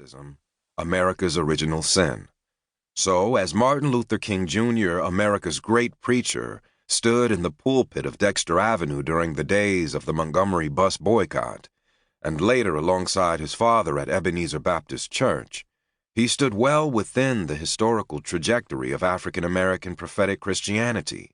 Catholicism, America's original sin. So, as Martin Luther King Jr., America's great preacher, stood in the pulpit of Dexter Avenue during the days of the Montgomery bus boycott, and later alongside his father at Ebenezer Baptist Church, he stood well within the historical trajectory of African American prophetic Christianity.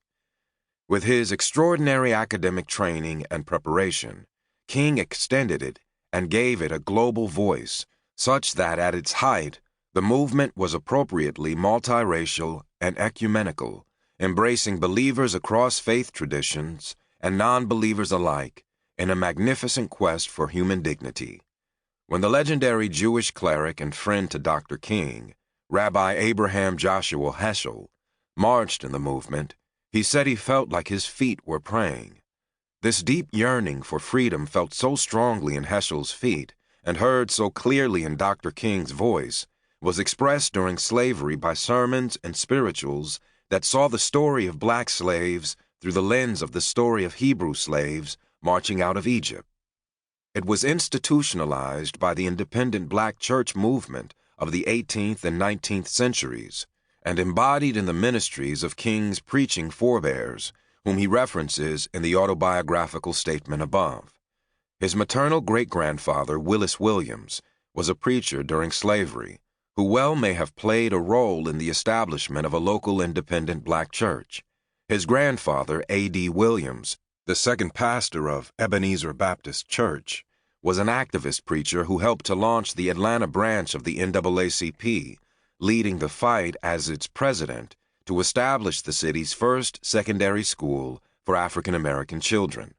With his extraordinary academic training and preparation, King extended it and gave it a global voice, such that at its height, the movement was appropriately multiracial and ecumenical, embracing believers across faith traditions and non-believers alike in a magnificent quest for human dignity. When the legendary Jewish cleric and friend to Dr. King, Rabbi Abraham Joshua Heschel, marched in the movement, he said he felt like his feet were praying. This deep yearning for freedom felt so strongly in Heschel's feet and heard so clearly in Dr. King's voice was expressed during slavery by sermons and spirituals that saw the story of black slaves through the lens of the story of Hebrew slaves marching out of Egypt. It was institutionalized by the independent black church movement of the 18th and 19th centuries and embodied in the ministries of King's preaching forebears, whom he references in the autobiographical statement above. His maternal great-grandfather, Willis Williams, was a preacher during slavery, who well may have played a role in the establishment of a local independent black church. His grandfather, A.D. Williams, the second pastor of Ebenezer Baptist Church, was an activist preacher who helped to launch the Atlanta branch of the NAACP, leading the fight as its president to establish the city's first secondary school for African American children.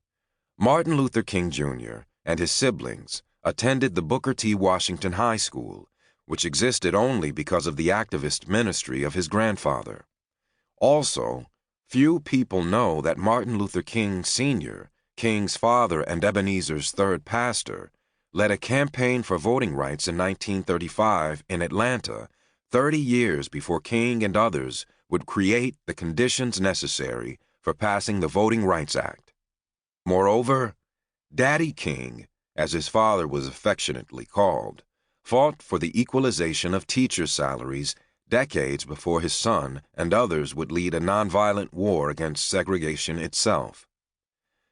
Martin Luther King Jr. and his siblings attended the Booker T. Washington High School, which existed only because of the activist ministry of his grandfather. Also, few people know that Martin Luther King Sr., King's father and Ebenezer's third pastor, led a campaign for voting rights in 1935 in Atlanta, 30 years before King and others would create the conditions necessary for passing the Voting Rights Act. Moreover, Daddy King, as his father was affectionately called, fought for the equalization of teachers' salaries decades before his son and others would lead a nonviolent war against segregation itself.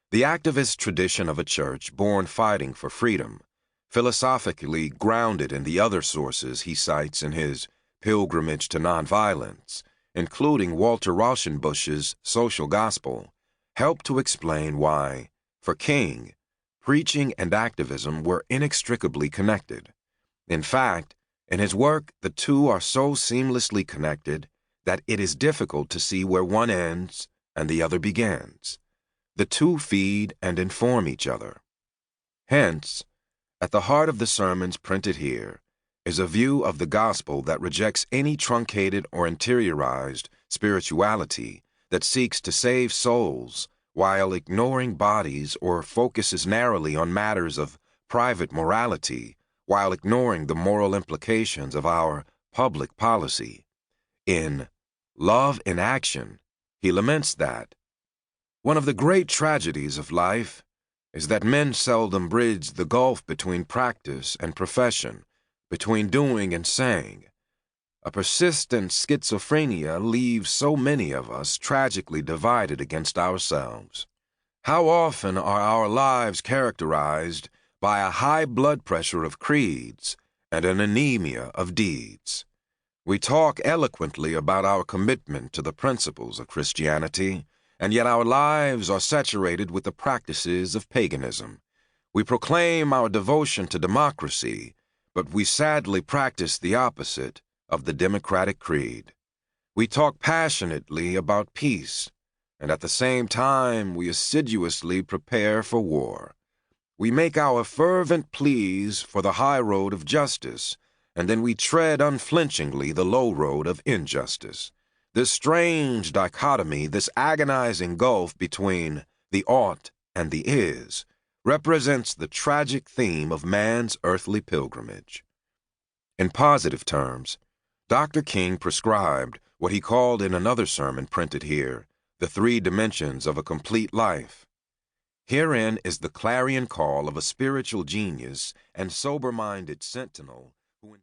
The activist tradition of a church born fighting for freedom, philosophically grounded in the other sources he cites in his Pilgrimage to Nonviolence, including Walter Rauschenbusch's Social Gospel, helped to explain why, for King, preaching and activism were inextricably connected. In fact, in his work, the two are so seamlessly connected that it is difficult to see where one ends and the other begins. The two feed and inform each other. Hence, at the heart of the sermons printed here is a view of the gospel that rejects any truncated or interiorized spirituality that seeks to save souls while ignoring bodies or focuses narrowly on matters of private morality while ignoring the moral implications of our public policy. In Love in Action, he laments that one of the great tragedies of life is that men seldom bridge the gulf between practice and profession, between doing and saying. A persistent schizophrenia leaves so many of us tragically divided against ourselves. How often are our lives characterized by a high blood pressure of creeds and an anemia of deeds? We talk eloquently about our commitment to the principles of Christianity, and yet our lives are saturated with the practices of paganism. We proclaim our devotion to democracy, but we sadly practice the opposite of the democratic creed. We talk passionately about peace, and at the same time we assiduously prepare for war. We make our fervent pleas for the high road of justice, and then we tread unflinchingly the low road of injustice. This strange dichotomy, this agonizing gulf between the ought and the is, represents the tragic theme of man's earthly pilgrimage. In positive terms, Dr. King prescribed what he called in another sermon printed here, the three dimensions of a complete life. Herein is the clarion call of a spiritual genius and sober-minded sentinel